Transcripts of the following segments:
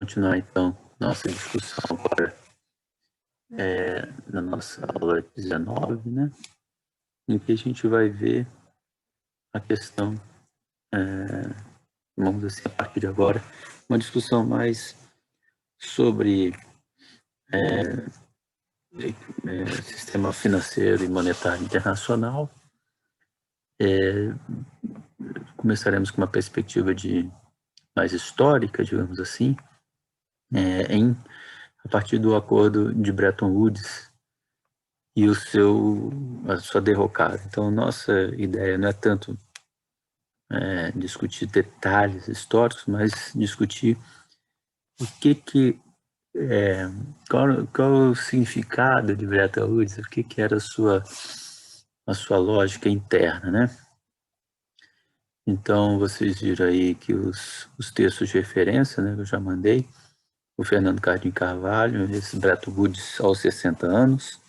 continuar, então, nossa discussão agora na nossa aula 19, né? Em que a gente vai ver a questão, vamos dizer assim, a partir de agora, uma discussão mais sobre sistema financeiro e monetário internacional. Começaremos com uma perspectiva mais histórica, digamos assim, a partir do acordo de Bretton Woods e a sua derrocada. Então, nossa ideia não é tanto discutir detalhes históricos, mas discutir qual é o significado de Bretton Woods, o que era a sua lógica interna, né? Então, vocês viram aí que os textos de referência, né, que eu já mandei, o Fernando Cardim Carvalho, esse Bretton Woods aos 60 anos,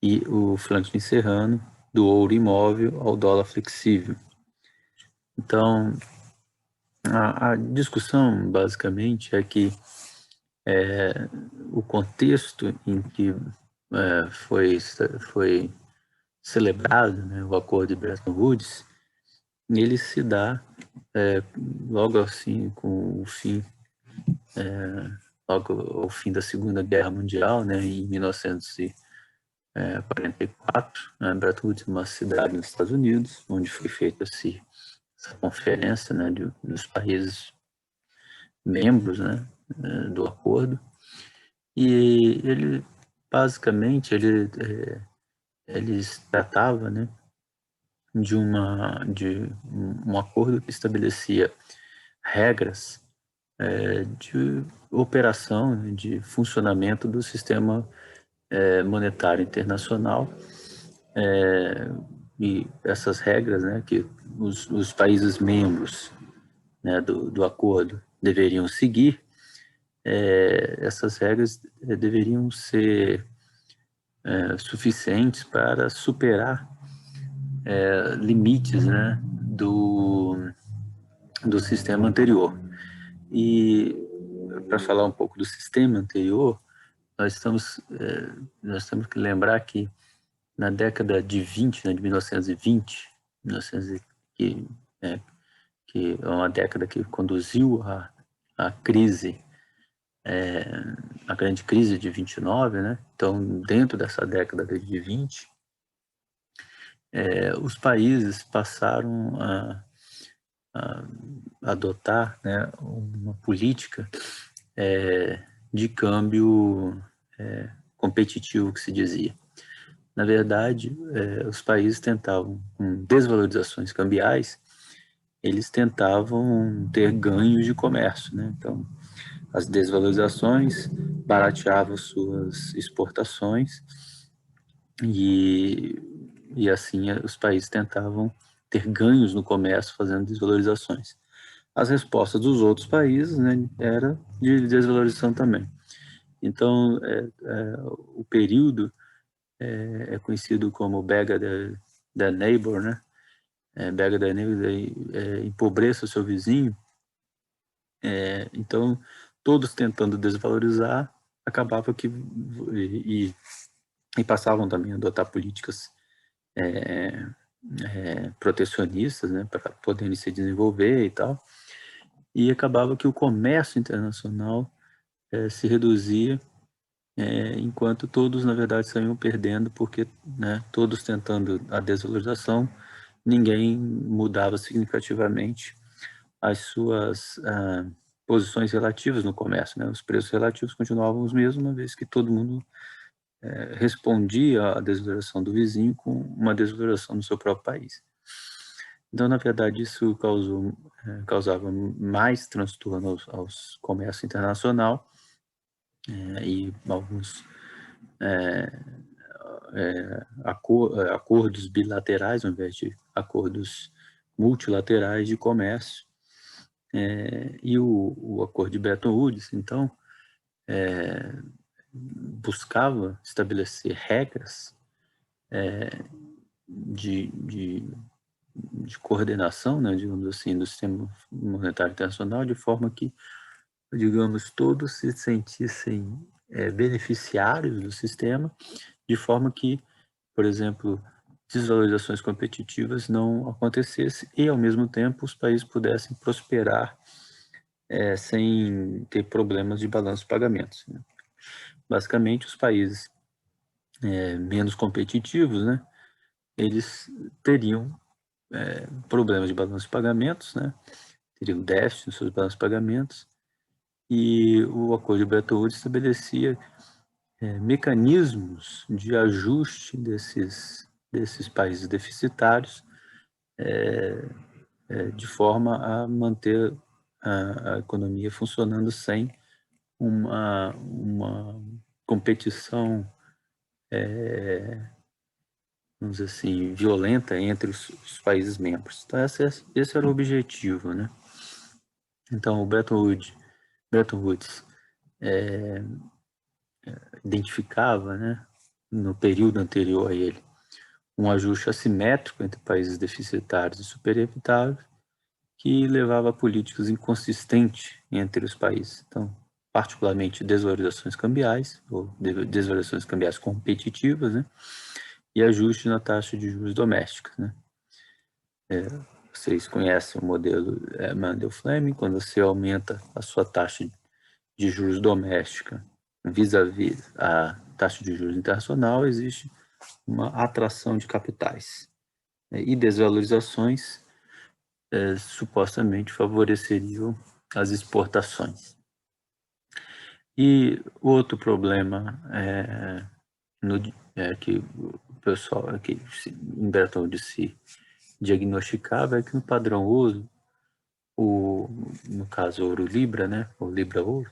e o Franklin Serrano, do ouro imóvel ao dólar flexível. Então, a discussão, basicamente, é que o contexto em que foi celebrado, né, o acordo de Bretton Woods, ele se dá logo assim com o fim, logo ao fim da Segunda Guerra Mundial, né, em 1944, né, Bretton Woods é uma cidade nos Estados Unidos, onde foi feita essa conferência, né, dos países membros, né, do acordo, e ele basicamente eles tratavam, né, de um acordo que estabelecia regras de operação, né, de funcionamento do sistema monetário internacional, e essas regras, né, que os países membros, né, do acordo deveriam seguir, essas regras deveriam ser suficientes para superar limites, né, do sistema anterior. E para falar um pouco do sistema anterior, nós temos que lembrar que na década de 20, né, de 1920, 1900, que é uma década que conduziu a crise, a grande crise de 29, né? Então, dentro dessa década de 20, os países passaram a adotar, né, uma política de câmbio competitivo, que se dizia. Na verdade, os países tentavam, com desvalorizações cambiais, eles tentavam ter ganhos de comércio, né? Então, as desvalorizações barateavam suas exportações e assim os países tentavam ter ganhos no comércio fazendo desvalorizações. As respostas dos outros países, né, era de desvalorização também. Então, o período é conhecido como Bega the Neighbor, né? Bega the Neighbor, empobreça o seu vizinho. Então, todos tentando desvalorizar, acabava que e passavam também a adotar políticas protecionistas, né, para poderem se desenvolver e tal. E acabava que o comércio internacional se reduzia, enquanto todos, na verdade, saíam perdendo, porque, né, todos tentando a desvalorização, ninguém mudava significativamente as suas posições relativas no comércio, né? Os preços relativos continuavam os mesmos, uma vez que todo mundo respondia à desvalorização do vizinho com uma desvalorização do seu próprio país. Então, na verdade, isso causava mais transtorno aos comércio internacional, e alguns acordos bilaterais, ao invés de acordos multilaterais de comércio. E o acordo de Bretton Woods, então, buscava estabelecer regras de de coordenação, né, digamos assim, do sistema monetário internacional, de forma que, digamos, todos se sentissem beneficiários do sistema, de forma que, por exemplo, desvalorizações competitivas não acontecessem e, ao mesmo tempo, os países pudessem prosperar sem ter problemas de balanço de pagamentos, né? Basicamente, os países menos competitivos, né, eles teriam problemas de balanço de pagamentos, né, teriam déficit nos seus balanços de pagamentos, e o Acordo de Bretton Woods estabelecia mecanismos de ajuste desses países deficitários de forma a manter a economia funcionando sem uma competição, vamos dizer assim, violenta entre os países membros. Então, esse era o objetivo, né? Então, o Bretton Woods identificava, né, no período anterior a ele, um ajuste assimétrico entre países deficitários e superevitáveis, que levava a políticas inconsistentes entre os países. Então, particularmente desvalorizações cambiais, ou desvalorizações cambiais competitivas, né, e ajuste na taxa de juros domésticos, né. Vocês conhecem o modelo Mandel-Fleming, quando você aumenta a sua taxa de juros doméstica vis-à-vis a taxa de juros internacional, existe uma atração de capitais, né, e desvalorizações supostamente favoreceriam as exportações. E outro problema que o pessoal aqui em Bretton Woods se diagnosticava é que no padrão ouro, no caso ouro-libra, né, ou libra-ouro,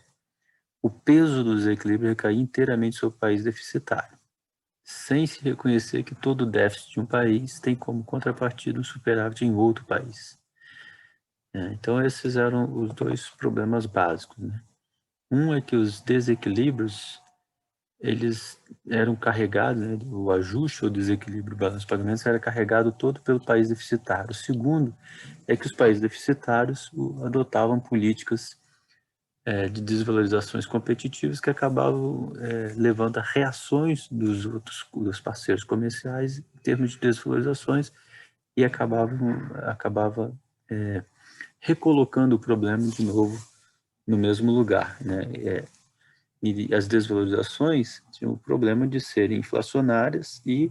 o peso do desequilíbrio recaía inteiramente sobre o país deficitário, sem se reconhecer que todo déficit de um país tem como contrapartida um superávit em outro país. Então, esses eram os dois problemas básicos, né? Um é que os desequilíbrios, eles eram carregados, né, o ajuste ou desequilíbrio do balanço de pagamentos era carregado todo pelo país deficitário. O segundo é que os países deficitários adotavam políticas de desvalorizações competitivas que acabavam levando a reações dos parceiros comerciais em termos de desvalorizações e acabava recolocando o problema de novo no mesmo lugar, né? E as desvalorizações tinham o problema de serem inflacionárias e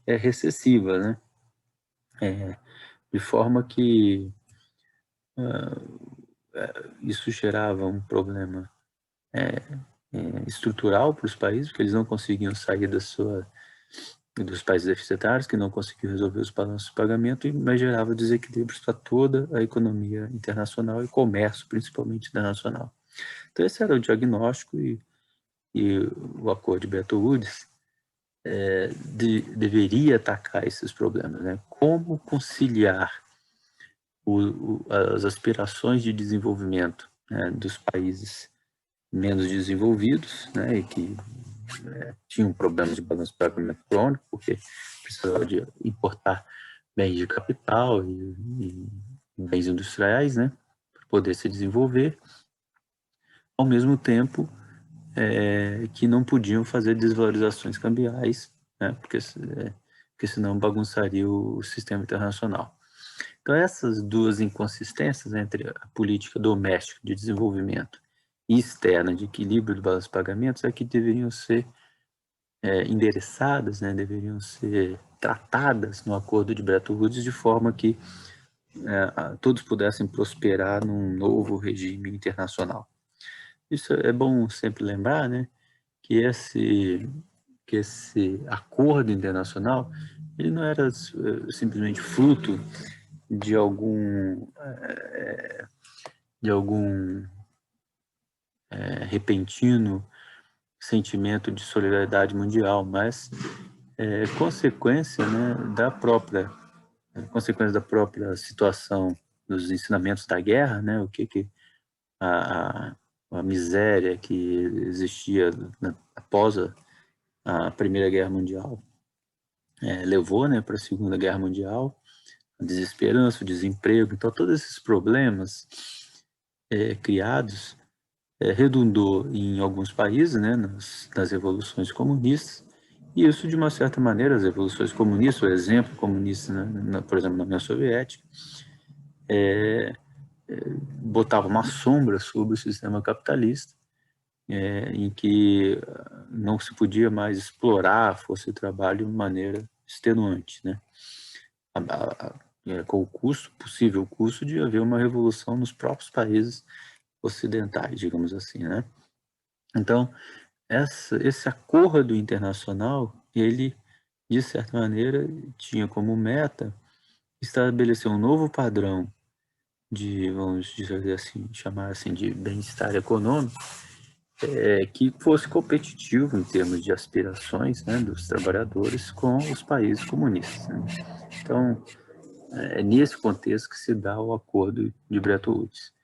recessivas, né? De forma que isso gerava um problema estrutural para os países, porque eles não conseguiam sair dos países deficitários, que não conseguiam resolver os balanços de pagamento, mas gerava desequilíbrios para toda a economia internacional e comércio, principalmente internacional. Então, esse era o diagnóstico e o Acordo de Bretton Woods deveria atacar esses problemas, né? Como conciliar as aspirações de desenvolvimento, né, dos países menos desenvolvidos, né, e que tinham problemas de balanço de pagamento crônico, porque precisava de importar bens de capital e bens industriais, né, para poder se desenvolver, ao mesmo tempo que não podiam fazer desvalorizações cambiais, né, porque senão bagunçaria o sistema internacional. Então, essas duas inconsistências entre a política doméstica de desenvolvimento e externa de equilíbrio do balanço de pagamentos é que deveriam ser endereçadas, né, deveriam ser tratadas no Acordo de Bretton Woods de forma que todos pudessem prosperar num novo regime internacional. Isso é bom sempre lembrar, né, que esse acordo internacional ele não era simplesmente fruto de algum repentino sentimento de solidariedade mundial, mas consequência, né, consequência da própria situação dos ensinamentos da guerra, né, o que a, a miséria que existia após a Primeira Guerra Mundial levou, né, para a Segunda Guerra Mundial, desesperança, o desemprego. Então, todos esses problemas criados redundou em alguns países, né, nas revoluções comunistas, e isso, de uma certa maneira, as revoluções comunistas, o exemplo comunista, né, por exemplo, na União Soviética, botava uma sombra sobre o sistema capitalista, em que não se podia mais explorar a força de trabalho de maneira extenuante, né? Com o possível custo de haver uma revolução nos próprios países ocidentais, digamos assim, né? Então, esse acordo internacional, ele, de certa maneira, tinha como meta estabelecer um novo padrão de, vamos dizer assim, chamar assim de bem-estar econômico, que fosse competitivo em termos de aspirações, né, dos trabalhadores com os países comunistas, né? Então, é nesse contexto que se dá o acordo de Bretton Woods.